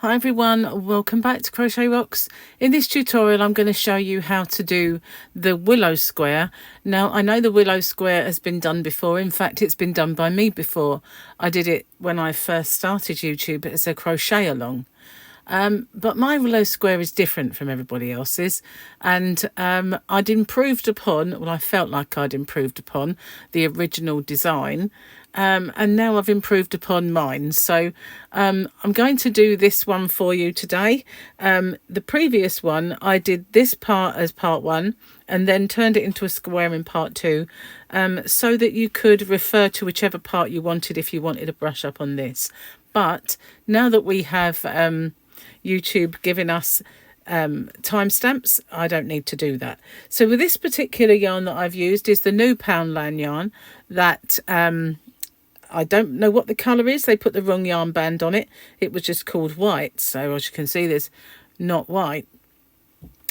Hi everyone, welcome back to Crochet Rocks. In this tutorial I'm going to show you how to do the willow square. Now I know the willow square has been done before, in fact it's been done by me before. I did it when I first started YouTube as a crochet along. But my willow square is different from everybody else's, and I'd improved upon, well I felt like I'd improved upon the original design, and now I've improved upon mine. So I'm going to do this one for you today. The previous one I did this part as part one and then turned it into a square in part two, so that you could refer to whichever part you wanted if you wanted to brush up on this. But now that we have YouTube giving us timestamps, I don't need to do that. So with this particular yarn that I've used is the new Poundland yarn that I don't know what the colour is. They put the wrong yarn band on it. It was just called white, so as you can see there's not white.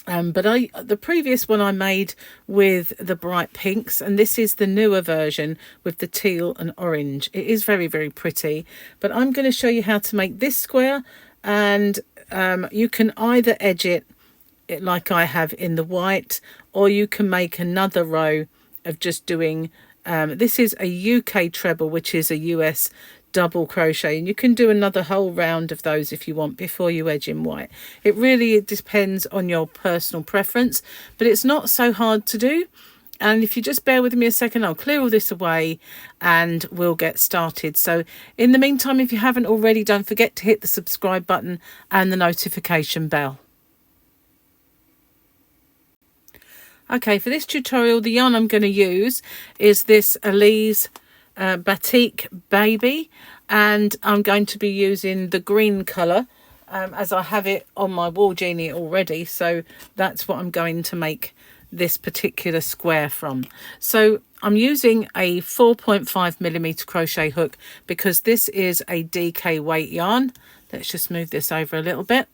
But the previous one I made with the bright pinks, and this is the newer version with the teal and orange. It is very, very pretty, but I'm going to show you how to make this square, and you can either edge it like I have in the white, or you can make another row of just doing, this is a UK treble, which is a US double crochet, and you can do another whole round of those if you want before you edge in white. It really depends on your personal preference, but it's not so hard to do. And if you just bear with me a second, I'll clear all this away and we'll get started. So in the meantime, if you haven't already, don't forget to hit the subscribe button and the notification bell. Okay, for this tutorial, the yarn I'm going to use is this Alize Batik Baby, and I'm going to be using the green colour as I have it on my wall genie already. So that's what I'm going to make this particular square from. So I'm using a 4.5mm crochet hook because this is a DK weight yarn. Let's just move this over a little bit.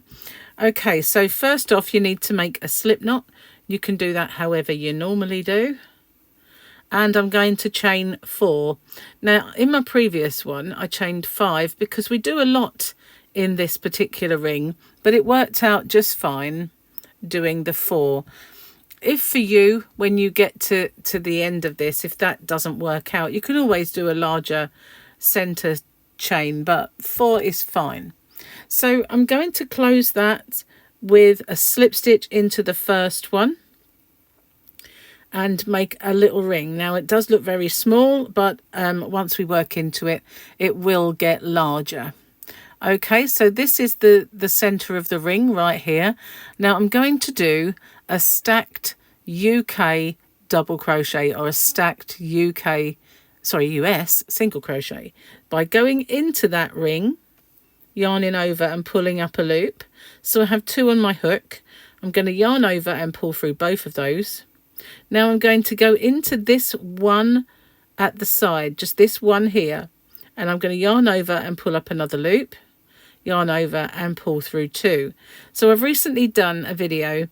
Okay, so first off you need to make a slip knot. You can do that however you normally do, and I'm going to chain 4. Now in my previous one I chained 5 because we do a lot in this particular ring, but it worked out just fine doing the 4. If for you, when you get to the end of this, if that doesn't work out, you can always do a larger center chain, but 4 is fine. So I'm going to close that with a slip stitch into the first one and make a little ring. Now it does look very small, but once we work into it, it will get larger. Okay, so this is the center of the ring right here. Now I'm going to do a stacked UK double crochet, or a stacked US single crochet, by going into that ring, yarning over and pulling up a loop. So I have 2 on my hook. I'm going to yarn over and pull through both of those. Now I'm going to go into this one at the side, just this one here, and I'm going to yarn over and pull up another loop, yarn over and pull through 2. So I've recently done a video.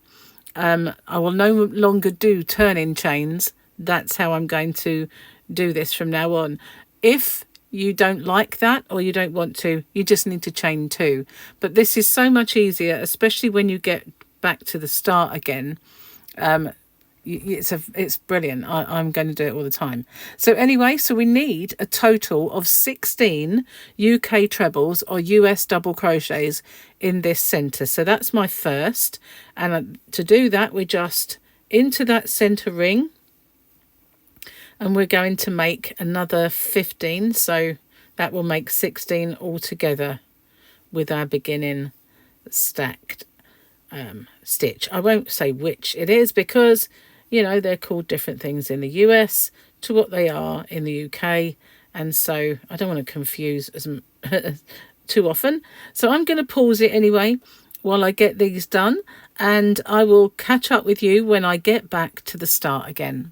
I will no longer do turn-in chains. That's how I'm going to do this from now on. If you don't like that or you don't want to, you just need to chain 2. But this is so much easier, especially when you get back to the start again. It's brilliant. I'm going to do it all the time. So anyway, so we need a total of 16 UK trebles or US double crochets in this center. So that's my first, and to do that we just into that center ring, and we're going to make another 15, so that will make 16 altogether with our beginning stacked stitch. I won't say which it is because, you know, they're called different things in the US to what they are in the UK, and so I don't want to confuse too often. So I'm going to pause it anyway while I get these done, and I will catch up with you when I get back to the start again.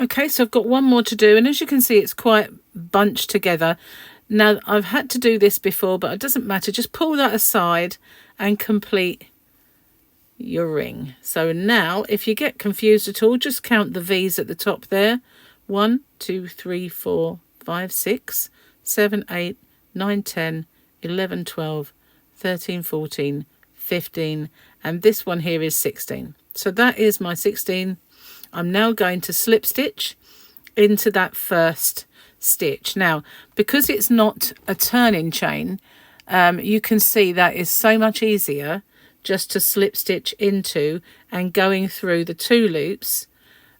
Okay, so I've got one more to do, and as you can see it's quite bunched together. Now I've had to do this before, but it doesn't matter. Just pull that aside and complete your ring. So now if you get confused at all, just count the V's at the top there. 1 2 3 4 5 6 7 8 9 10 11, 12, 13, 14, 15, and this one here is 16. So that is my 16. I'm now going to slip stitch into that first stitch. Now, because it's not a turning chain, you can see that is so much easier just to slip stitch into and going through the 2 loops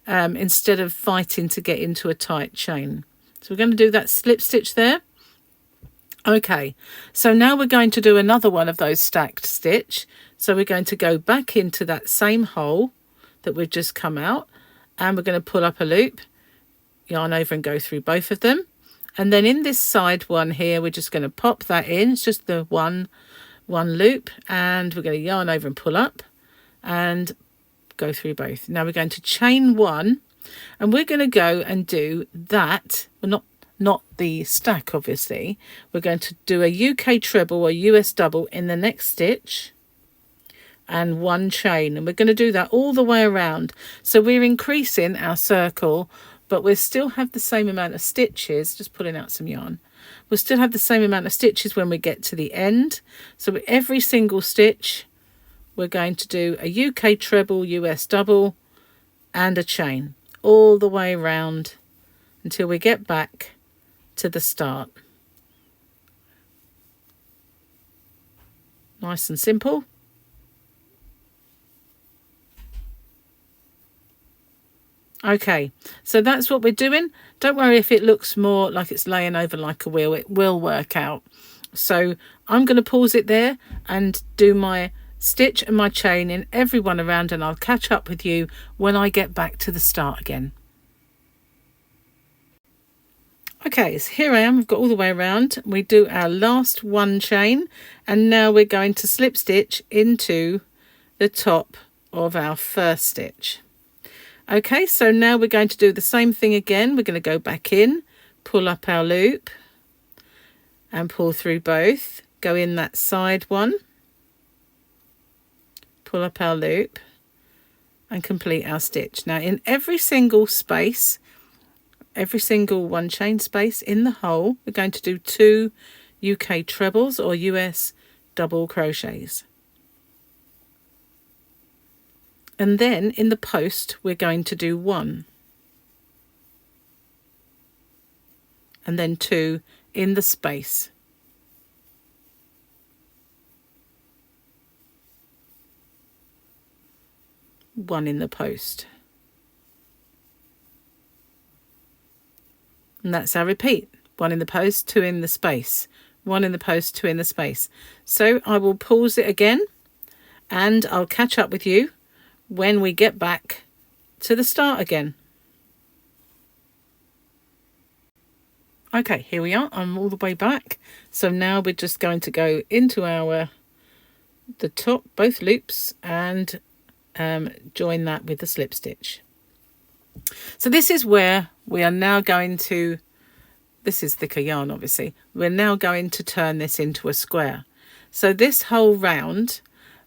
instead of fighting to get into a tight chain. So we're going to do that slip stitch there. Okay, so now we're going to do another one of those stacked stitch. So we're going to go back into that same hole that we've just come out, and we're going to pull up a loop, yarn over and go through both of them. And then in this side one here, we're just going to pop that in. It's just the one loop, and we're going to yarn over and pull up and go through both. Now we're going to chain 1, and we're going to go and do that. Well, not the stack, obviously. We're going to do a UK treble or US double in the next stitch and 1 chain, and we're going to do that all the way around. So we're increasing our circle, but we'll still have the same amount of stitches. Just pulling out some yarn. We'll still have the same amount of stitches when we get to the end. So with every single stitch, we're going to do a UK treble, US double, and a chain all the way around until we get back to the start. Nice and simple. Okay, so that's what we're doing. Don't worry if it looks more like it's laying over like a wheel. It will work out. So I'm going to pause it there and do my stitch and my chain in every one around, and I'll catch up with you when I get back to the start again. Okay, so here I am. I've got all the way around. We do our last 1 chain, and now we're going to slip stitch into the top of our first stitch. Okay, so now we're going to do the same thing again. We're going to go back in, pull up our loop and pull through both. Go in that side one, pull up our loop and complete our stitch. Now in every single space, every single 1 chain space in the hole, we're going to do 2 UK trebles or US double crochets. And then in the post, we're going to do 1. And then 2 in the space. One in the post. And that's our repeat. 1 in the post, 2 in the space. 1 in the post, 2 in the space. So I will pause it again and I'll catch up with you when we get back to the start again. Okay, here we are. I'm all the way back. So now we're just going to go into the top, both loops, and join that with the slip stitch. So this is where we are now going to, this is thicker yarn obviously, we're now going to turn this into a square. So this whole round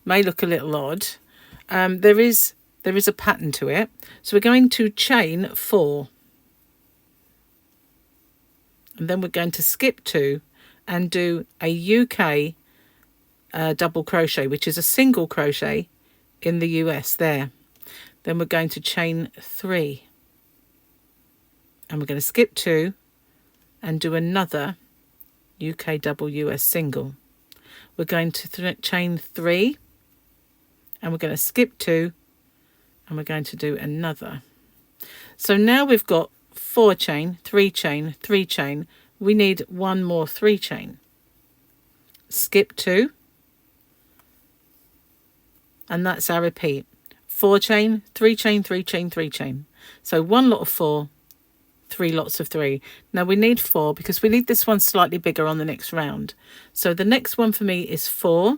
may look a little odd. There is a pattern to it. So we're going to chain 4. And then we're going to skip 2 and do a UK double crochet, which is a single crochet in the US there. Then we're going to chain 3. And we're going to skip 2 and do another UK double US single. We're going to chain 3 and we're going to skip 2 and we're going to do another. So now we've got 4 chain, 3 chain, 3 chain. We need 1 more 3 chain. Skip 2 and that's our repeat. 4 chain, 3 chain, 3 chain, 3 chain. So 1 lot of 4, 3 lots of 3. Now we need 4 because we need this one slightly bigger on the next round. So the next one for me is 4.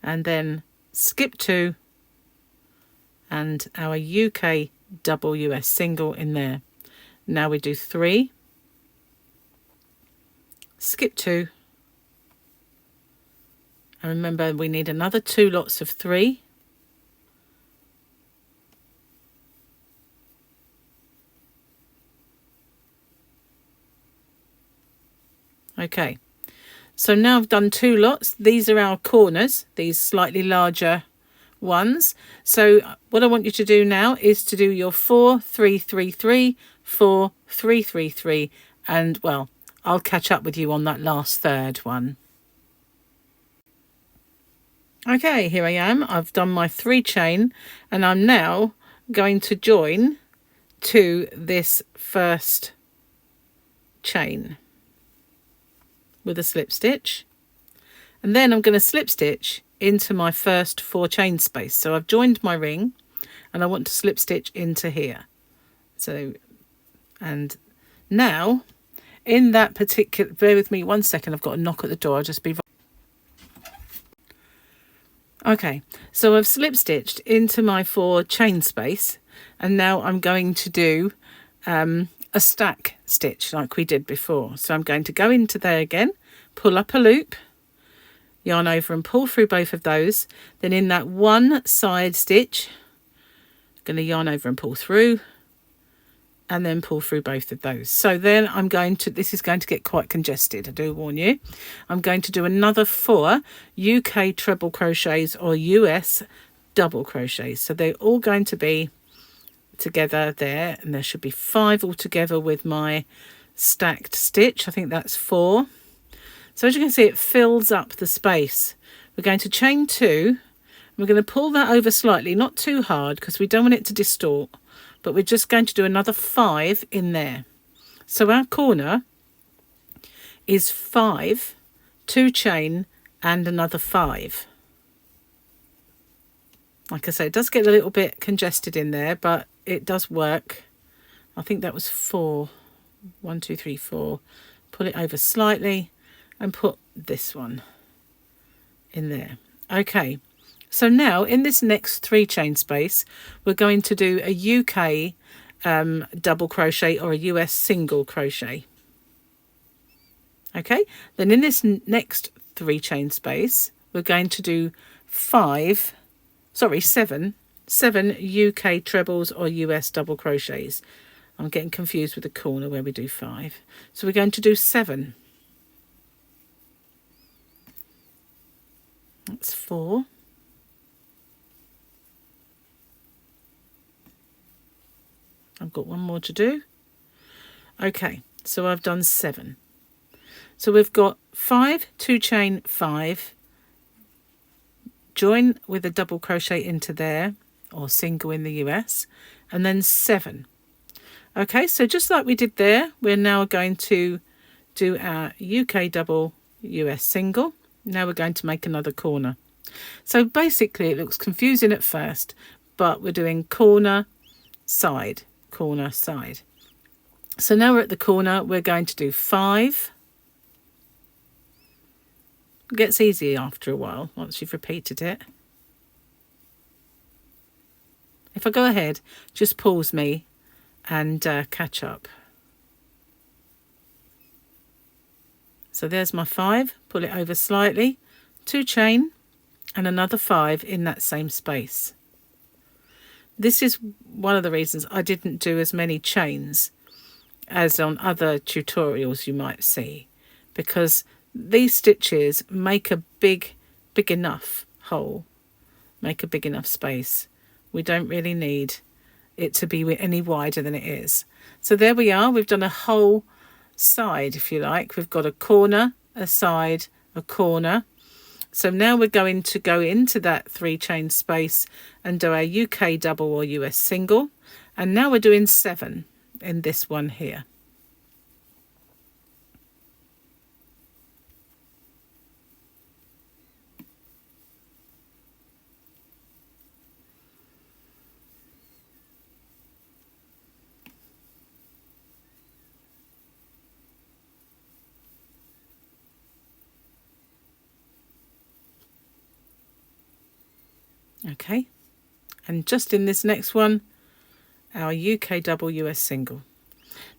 And then skip 2 and our UK double US single in there. Now we do 3, skip 2, and remember we need another 2 lots of 3. Okay, so now I've done 2 lots. These are our corners, these slightly larger ones. So what I want you to do now is to do your 4 3 3 3 4 3 3 3, and well, I'll catch up with you on that last third one. Okay, here I am. I've done my 3 chain, and I'm now going to join to this first chain with a slip stitch, and then I'm going to slip stitch into my first 4 chain space. So I've joined my ring and I want to slip stitch into here. So, and now in that particular, bear with me 1 second, I've got a knock at the door. I'll just be okay. So I've slip stitched into my 4 chain space, and now I'm going to do a stack stitch like we did before. So I'm going to go into there again, pull up a loop, yarn over and pull through both of those. Then in that one side stitch, I'm going to yarn over and pull through, and then pull through both of those. So then I'm going to, this is going to get quite congested, I do warn you. I'm going to do another 4 UK treble crochets or US double crochets. So they're all going to be together there, and there should be 5 altogether with my stacked stitch. I think that's 4. So as you can see, it fills up the space. We're going to chain 2. We're going to pull that over slightly, not too hard because we don't want it to distort, but we're just going to do another 5 in there. So our corner is 5, 2 chain and another 5. Like I say, it does get a little bit congested in there, but it does work. I think that was 4. 1 2 3 4. Pull it over slightly and put this one in there. Okay, so now in this next 3 chain space, we're going to do a UK double crochet or a US single crochet. Okay, then in this next 3 chain space, we're going to do 7 UK trebles or US double crochets. I'm getting confused with the corner where we do 5. So we're going to do 7. That's 4. I've got one more to do. Okay, so I've done 7. So we've got 5, 2 chain, 5, join with a double crochet into there, or single in the US, and then 7. Okay, so just like we did there, we're now going to do our UK double, US single. Now we're going to make another corner. So basically it looks confusing at first, but we're doing corner, side, corner, side. So now we're at the corner, we're going to do 5. It gets easy after a while, once you've repeated it. If I go ahead, just pause me and catch up. So there's my 5, pull it over slightly, 2 chain and another 5 in that same space. This is one of the reasons I didn't do as many chains as on other tutorials you might see, because these stitches make a big enough hole, make a big enough space. We don't really need it to be any wider than it is. So there we are, we've done a whole side, if you like. We've got a corner, a side, a corner. So now we're going to go into that 3 chain space and do our UK double or US single, and now we're doing 7 in this one here. Okay, and just in this next one, our UK double, US single.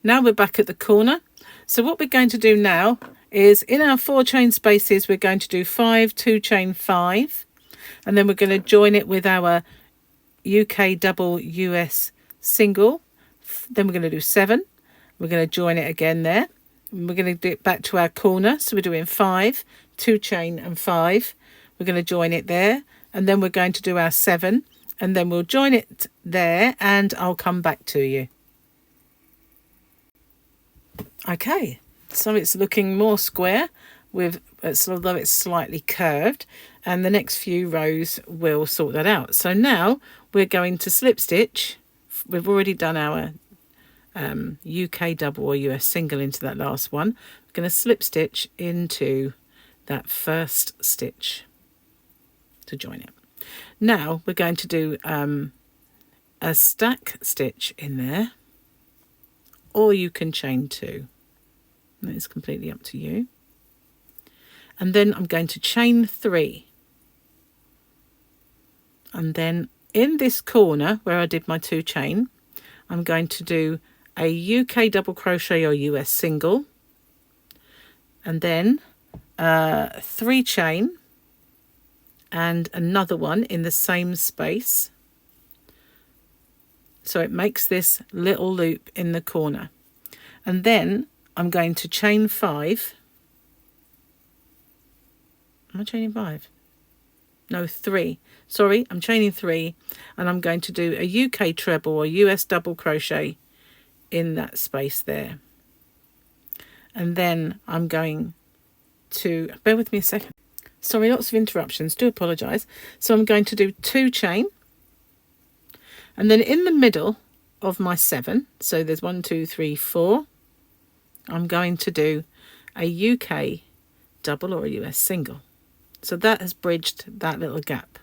Now we're back at the corner. So what we're going to do now is in our 4 chain spaces, we're going to do 5, 2 chain, 5, and then we're going to join it with our UK double, US single. Then we're going to do 7. We're going to join it again there. we're going to do it back to our corner. So we're doing 5, 2 chain and 5. We're going to join it there, and then we're going to do our 7, and then we'll join it there, and I'll come back to you. Okay, so it's looking more square, although it's slightly curved, and the next few rows will sort that out. So now we're going to slip stitch. We've already done our UK double or US single into that last one. We're going to slip stitch into that first stitch to join it. Now we're going to do a stack stitch in there, or you can chain 2. That is completely up to you. And then I'm going to chain 3. And then in this corner where I did my 2 chain, I'm going to do a UK double crochet or US single, and then 3 chain and another one in the same space. So it makes this little loop in the corner. And then I'm going to chain 5. Am I chaining 5? No, 3. Sorry, I'm chaining 3, and I'm going to do a UK treble or US double crochet in that space there. And then I'm going to, bear with me a second. Sorry, lots of interruptions, do apologise. So I'm going to do 2 chain, and then in the middle of my 7, so there's 1, 2, 3, 4, I'm going to do a UK double or a US single. So that has bridged that little gap.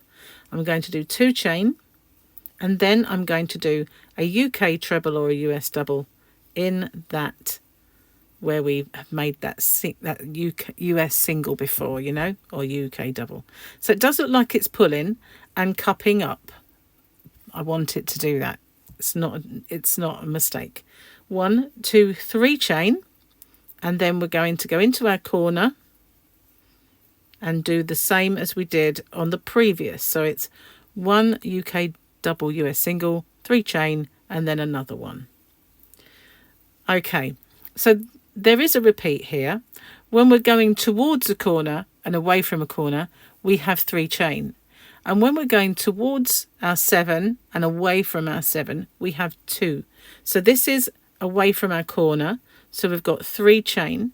I'm going to do 2 chain, and then I'm going to do a UK treble or a US double in that where we have made that US single before, you know, or UK double. So it does look like it's pulling and cupping up. I want it to do that. It's not a mistake. 1, 2, 3 chain, and then we're going to go into our corner and do the same as we did on the previous. So it's 1 UK double US single, 3 chain, and then another one. Okay, so there is a repeat here. When we're going towards a corner and away from a corner, we have 3 chain. And when we're going towards our 7 and away from our 7, we have 2. So this is away from our corner. So we've got 3 chain.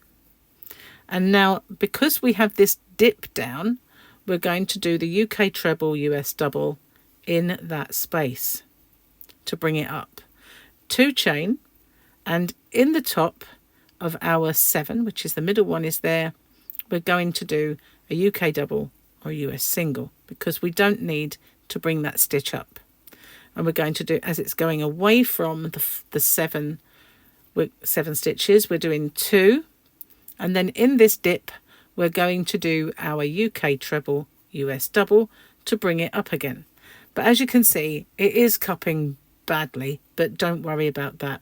And now, because we have this dip down, we're going to do the UK treble, US double in that space to bring it up. 2 chain, and in the top of our 7, which is the middle one is there, we're going to do a UK double or a US single, because we don't need to bring that stitch up. And we're going to do, as it's going away from the 7 stitches, we're doing 2, and then in this dip we're going to do our UK treble, US double to bring it up again. But as you can see, it is cupping badly, but don't worry about that.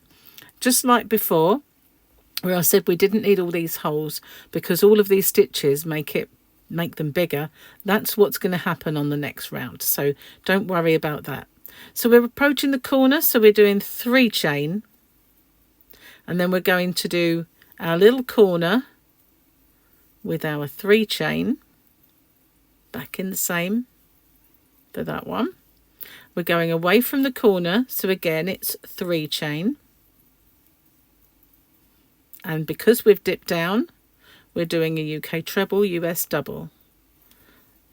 Just like before, where I said we didn't need all these holes because all of these stitches make them bigger, that's what's going to happen on the next round. So don't worry about that. So we're approaching the corner, so we're doing 3 chain, and then we're going to do our little corner with our 3 chain back in the same for that one. We're going away from the corner, so again it's 3 chain, and because we've dipped down, we're doing a UK treble, US double.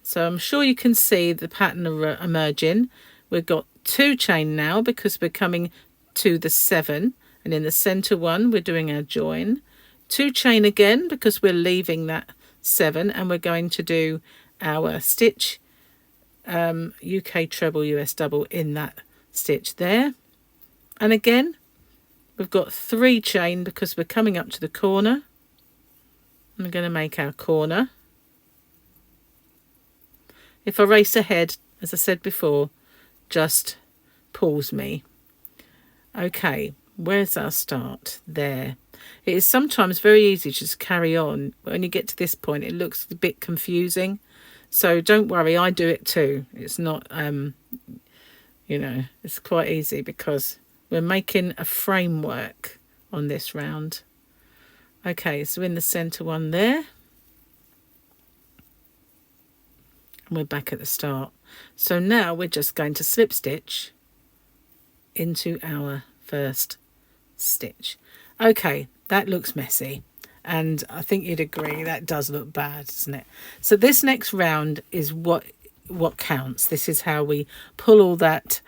So I'm sure you can see the pattern emerging. We've got 2 chain now because we're coming to the 7, and in the center one we're doing our join. 2 chain again because we're leaving that 7, and we're going to do our stitch UK treble, US double in that stitch there. And again we've got 3 chain because we're coming up to the corner. I'm going to make our corner. If I race ahead, as I said before, just pause me. Okay, where's our start? There. It is sometimes very easy to just carry on. When you get to this point, it looks a bit confusing. So don't worry, I do it too. It's not, it's quite easy because we're making a framework on this round. Okay, so in the center one there, and we're back at the start. So now we're just going to slip stitch into our first stitch. Okay, that looks messy, and I think you'd agree that does look bad, doesn't it? So this next round is what counts. This is how we pull all that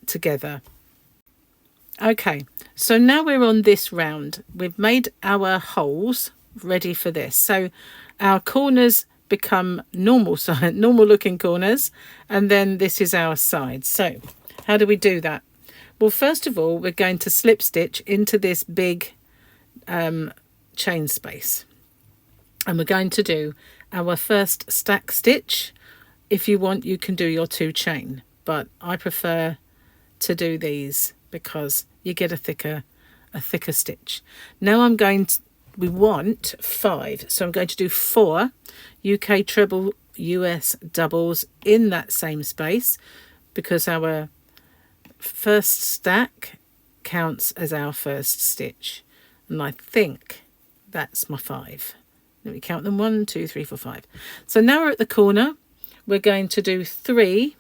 together. Okay, so now we're on this round. We've made our holes ready for this. So our corners become normal looking corners, and then this is our side. So how do we do that? Well, first of all, we're going to slip stitch into this big chain space, and we're going to do our first stack stitch. If you want, you can do your 2 chain, but I prefer to do these because you get a thicker stitch. Now we want 5, so I'm going to do 4 UK treble US doubles in that same space, because our first stack counts as our first stitch, and I think that's my 5. Let me count them: 1, 2, 3, 4, 5. So now we're at the corner. We're going to do 3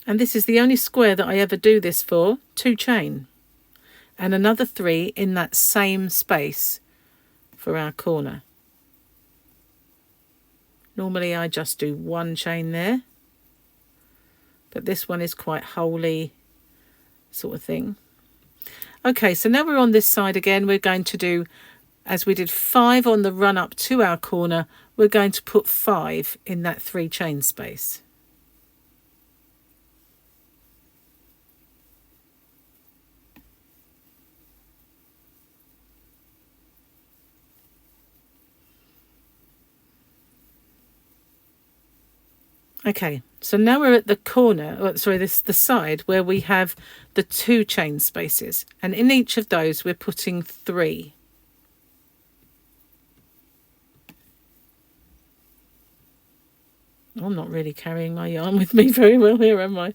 and this is the only square that I ever do this for. 2 chain and another 3 in that same space for our corner. Normally I just do 1 chain there, but this one is quite holy sort of thing. Okay, so now we're on this side again. We're going to do, as we did 5 on the run up to our corner, we're going to put 5 in that 3 chain space. Okay, so now we're at the corner, the side where we have the 2 chain spaces, and in each of those we're putting 3. I'm not really carrying my yarn with me very well here, am I?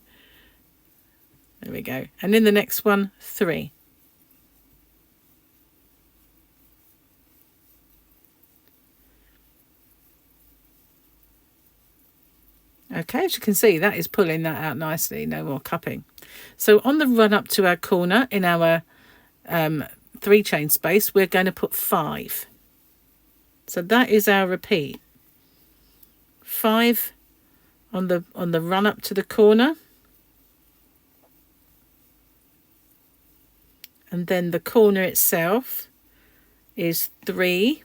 There we go. And in the next one, 3. Okay, as you can see, that is pulling that out nicely. No more cupping. So on the run up to our corner in our 3 chain space, we're going to put 5. So that is our repeat. 5 on the run up to the corner, and then the corner itself is 3.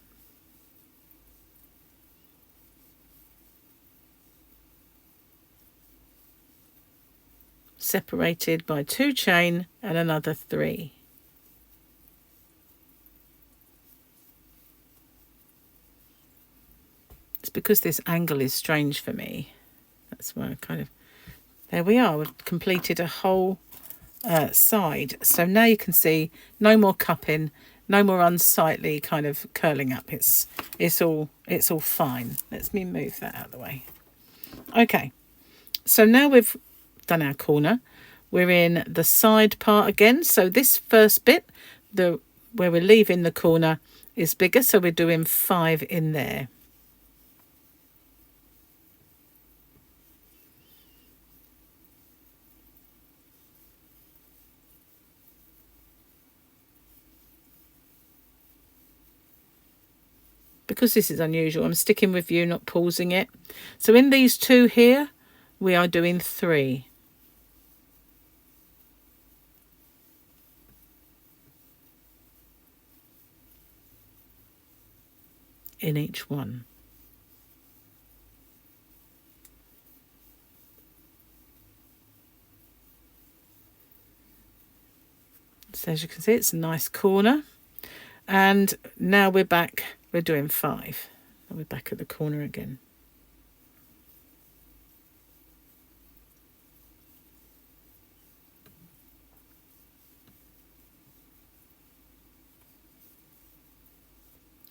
Separated by 2 chain and another 3. It's because this angle is strange for me. That's why I there we are. We've completed a whole side. So now you can see no more cupping, no more unsightly kind of curling up. It's all fine. Let me move that out of the way. Okay, so now we've done our corner. We're in the side part again. So this first bit, where we're leaving the corner, is bigger, so we're doing 5 in there. Because this is unusual, I'm sticking with you, not pausing it. So in these 2 here, we are doing 3. In each one. So as you can see, it's a nice corner. And now we're back, we're doing 5. And we're back at the corner again.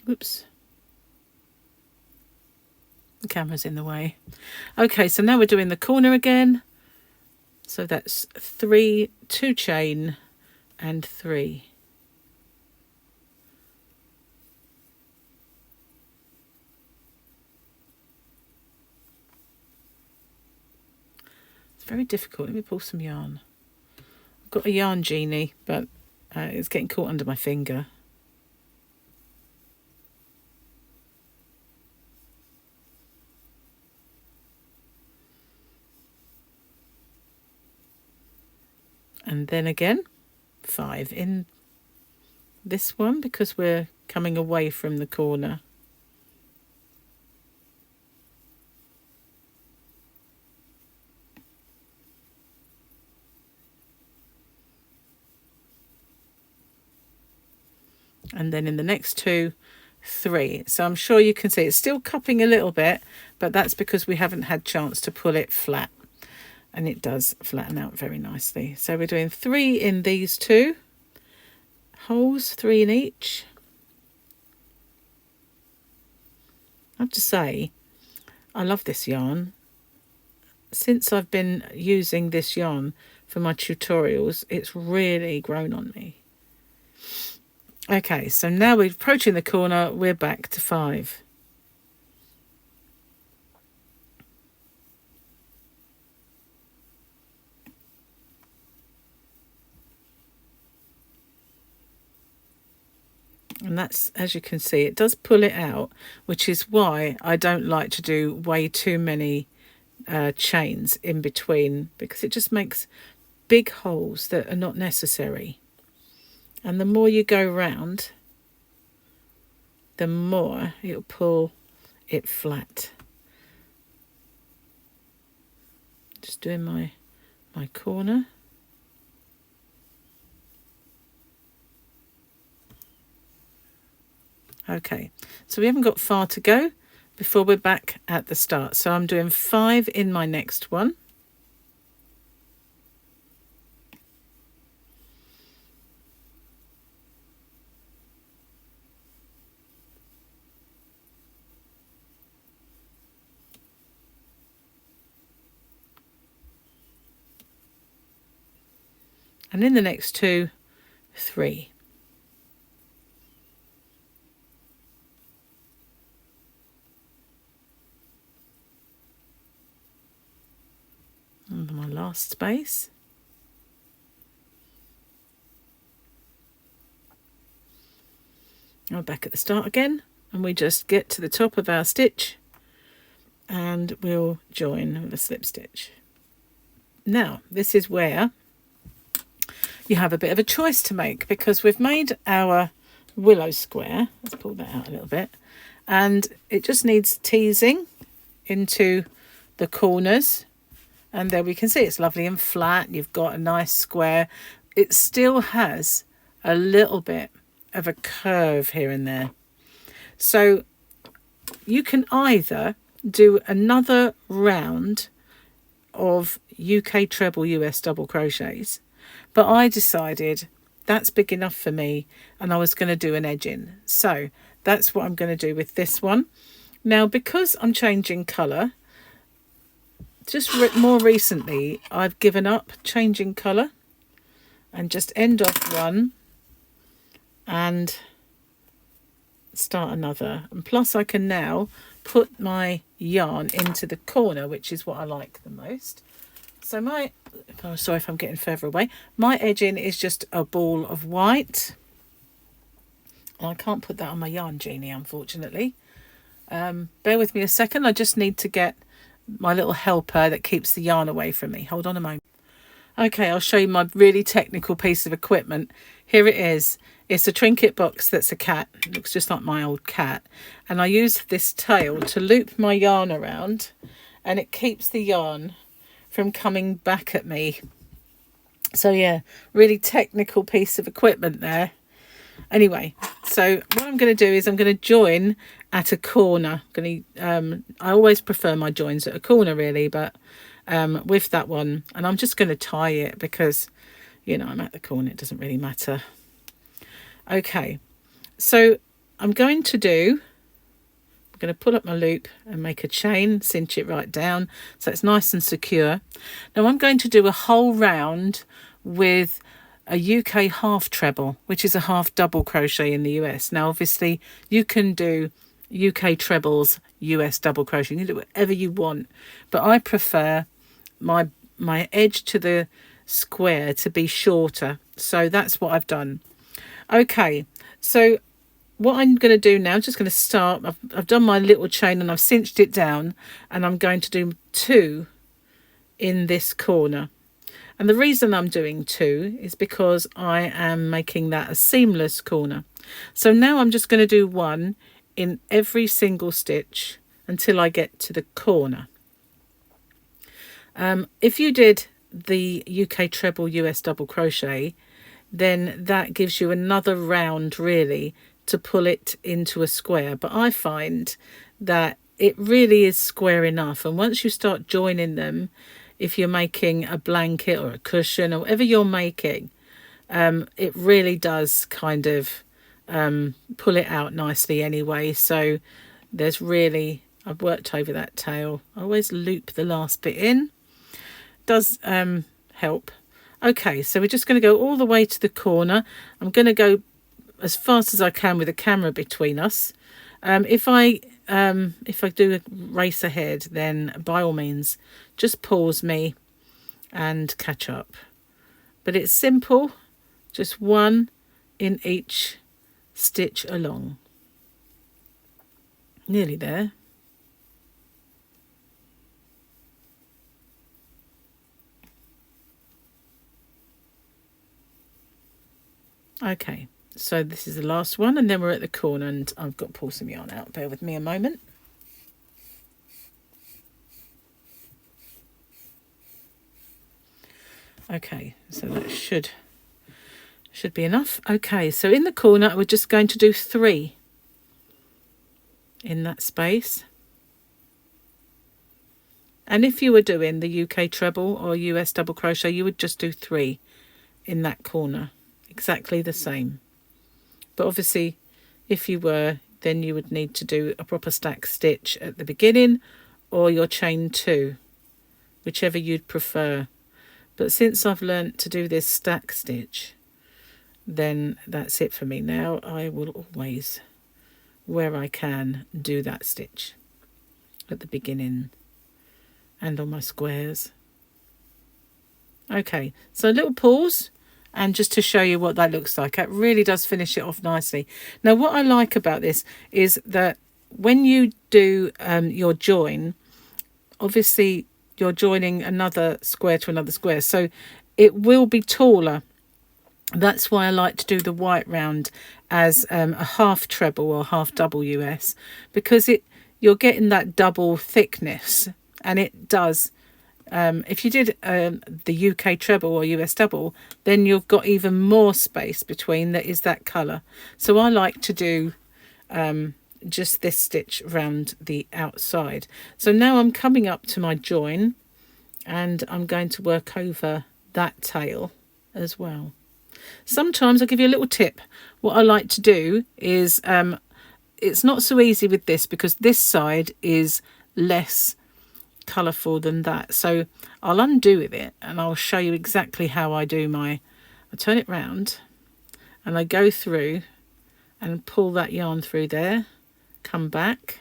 Oops. The camera's in the way. Okay, so now we're doing the corner again. So that's 3, 2 chain and 3. It's very difficult. Let me pull some yarn. I've got a yarn genie, but it's getting caught under my finger. And then again, 5 in this one because we're coming away from the corner. And then in the next 2, 3. So I'm sure you can see it's still cupping a little bit, but that's because we haven't had chance to pull it flat. And it does flatten out very nicely. So we're doing 3 in these 2 holes, 3 in each. I have to say, I love this yarn. Since I've been using this yarn for my tutorials, it's really grown on me. Okay, so now we're approaching the corner, we're back to 5. And that's, as you can see, it does pull it out, which is why I don't like to do way too many chains in between, because it just makes big holes that are not necessary. And the more you go round, the more it'll pull it flat. Just doing my corner. Okay, so we haven't got far to go before we're back at the start. So I'm doing 5 in my next one. And in the next 2, 3. And my last space. Now we're back at the start again, and we just get to the top of our stitch and we'll join with a slip stitch. Now this is where you have a bit of a choice to make, because we've made our willow square. Let's pull that out a little bit, and it just needs teasing into the corners. And there we can see it's lovely and flat. You've got a nice square. It still has a little bit of a curve here and there. So you can either do another round of UK treble US double crochets, but I decided that's big enough for me and I was going to do an edging. So that's what I'm going to do with this one. Now, because I'm changing colour, just more recently, I've given up changing colour and just end off one and start another. And plus I can now put my yarn into the corner, which is what I like the most. So sorry if I'm getting further away. My edging is just a ball of white. And I can't put that on my yarn genie, unfortunately. Bear with me a second. I just need to get my little helper that keeps the yarn away from me. Hold on a moment. Okay, I'll show you my really technical piece of equipment. Here it is. It's a Trinket box that's a cat. It looks just like my old cat. And I use this tail to loop my yarn around, and it keeps the yarn from coming back at me. So yeah, really technical piece of equipment there. Anyway, so what I'm going to do is I'm going to join at a corner. I always prefer my joins at a corner, really, but with that one, and I'm just going to tie it because, you know, I'm at the corner. It doesn't really matter. Okay, so I'm going to going to pull up my loop and make a chain, cinch it right down so it's nice and secure. Now I'm going to do a whole round with a UK half treble, which is a half double crochet in the US. Now obviously you can do UK trebles, US double crochet, you can do whatever you want, but I prefer my edge to the square to be shorter, so that's what I've done. Okay, so what I'm going to do now, just going to start, I've done my little chain and I've cinched it down, and I'm going to do 2 in this corner. And the reason I'm doing 2 is because I am making that a seamless corner. So now I'm just going to do 1 in every single stitch until I get to the corner. If you did the UK treble US double crochet, then that gives you another round really to pull it into a square, but I find that it really is square enough. And once you start joining them, if you're making a blanket or a cushion or whatever you're making, it really does kind of pull it out nicely anyway. So there's really, I've worked over that tail. I always loop the last bit in. Does help. Okay, so we're just going to go all the way to the corner. I'm going to go as fast as I can with the camera between us. If I do a race ahead, then by all means just pause me and catch up. But it's simple, just 1 in each stitch along. Nearly there. Okay, so this is the last one, and then we're at the corner, and I've got to pull some yarn out. Bear with me a moment. Okay, so that should be enough. Okay, so in the corner, we're just going to do 3 in that space. And if you were doing the UK treble or US double crochet, you would just do 3 in that corner. Exactly the same. But obviously if you were, then you would need to do a proper stack stitch at the beginning or your chain 2, whichever you'd prefer. But since I've learnt to do this stack stitch, then that's it for me. Now I will always, where I can, do that stitch at the beginning and on my squares. Okay, so a little pause. And just to show you what that looks like, it really does finish it off nicely. Now, what I like about this is that when you do your join, obviously you're joining another square to another square, so it will be taller. That's why I like to do the white round as a half treble or half double US, because you're getting that double thickness, and it does. If you did the UK treble or US double, then you've got even more space between that is that colour. So I like to do just this stitch around the outside. So now I'm coming up to my join, and I'm going to work over that tail as well. Sometimes I'll give you a little tip. What I like to do is, it's not so easy with this because this side is less colourful than that, so I'll undo with it and I'll show you exactly how I do I turn it round and I go through and pull that yarn through there, come back,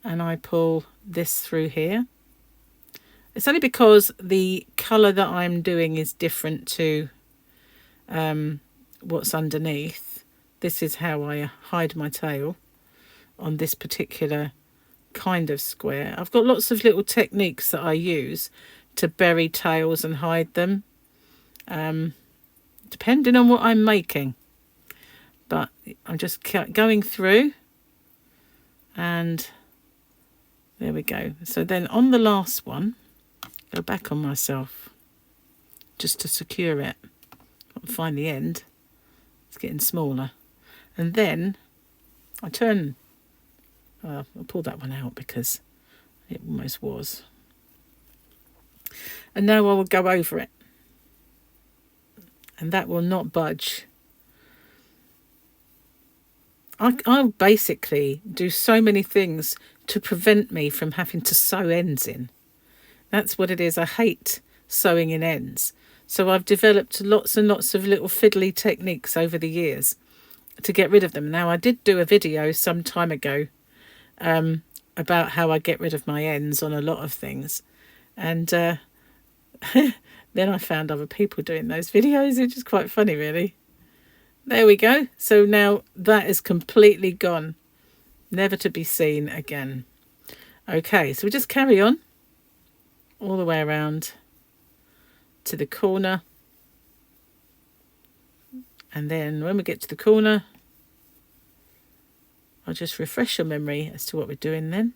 and I pull this through here. It's only because the colour that I'm doing is different to what's underneath. This is how I hide my tail on this particular kind of square. I've got lots of little techniques that I use to bury tails and hide them, depending on what I'm making. But I'm just going through, and there we go. So then on the last one, go back on myself just to secure it. I'll find the end. It's getting smaller, and then I turn. I'll pull that one out because it almost was. And now I will go over it. And that will not budge. I basically do so many things to prevent me from having to sew ends in. That's what it is. I hate sewing in ends. So I've developed lots and lots of little fiddly techniques over the years to get rid of them. Now, I did do a video some time ago about how I get rid of my ends on a lot of things. And then I found other people doing those videos, which is quite funny, really. There we go. So now that is completely gone. Never to be seen again. Okay, so we just carry on all the way around to the corner. And then when we get to the corner, I'll just refresh your memory as to what we're doing then.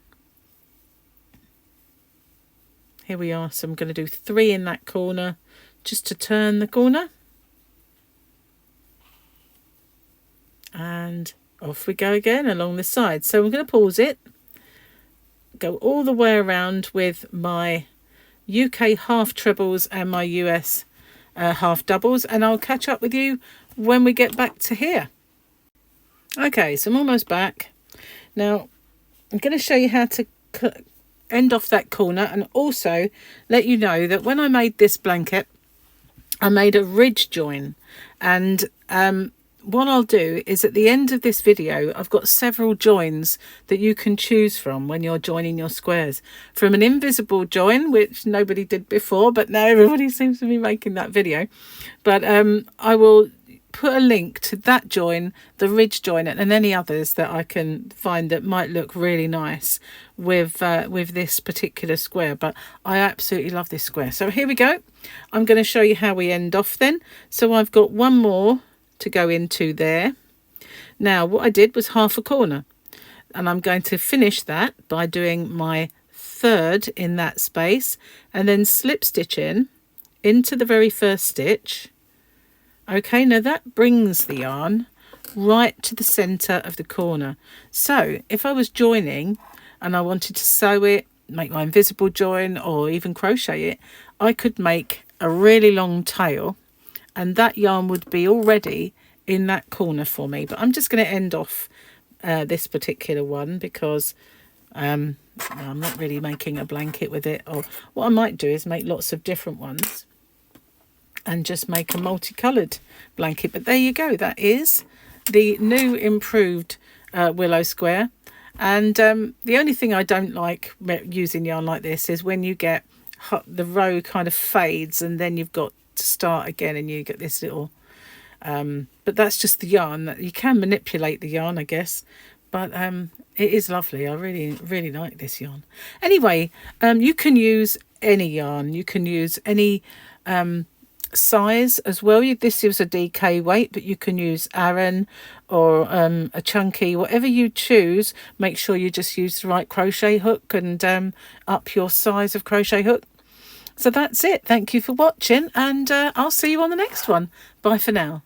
Here we are. So I'm going to do 3 in that corner just to turn the corner. And off we go again along the side. So I'm going to pause it, go all the way around with my UK half trebles and my US half doubles, and I'll catch up with you when we get back to here. Okay, so I'm almost back. Now I'm going to show you how to end off that corner, and also let you know that when I made this blanket, I made a ridge join, and what I'll do is at the end of this video, I've got several joins that you can choose from when you're joining your squares. From an invisible join, which nobody did before, but now everybody seems to be making that video. But I will put a link to that join, the ridge join, and any others that I can find that might look really nice with this particular square. But I absolutely love this square. So here we go. I'm going to show you how we end off then. So I've got one more to go into there. Now what I did was half a corner, and I'm going to finish that by doing my 3rd in that space and then slip stitch in into the very first stitch. Okay, now that brings the yarn right to the center of the corner. So if I was joining and I wanted to sew it, make my invisible join, or even crochet it, I could make a really long tail, and that yarn would be already in that corner for me. But I'm just going to end off this particular one because I'm not really making a blanket with it. Or what I might do is make lots of different ones and just make a multicoloured blanket. But there you go. That is the new improved Willow square. And the only thing I don't like using yarn like this is when you get the row kind of fades and then you've got to start again and you get this little but that's just the yarn. That you can manipulate the yarn, I guess, but it is lovely. I really like this yarn. Anyway, you can use any yarn, you can use any size as well. This is a DK weight, but you can use Aran or a chunky, whatever you choose. Make sure you just use the right crochet hook and up your size of crochet hook. So that's it. Thank you for watching, and I'll see you on the next one. Bye for now.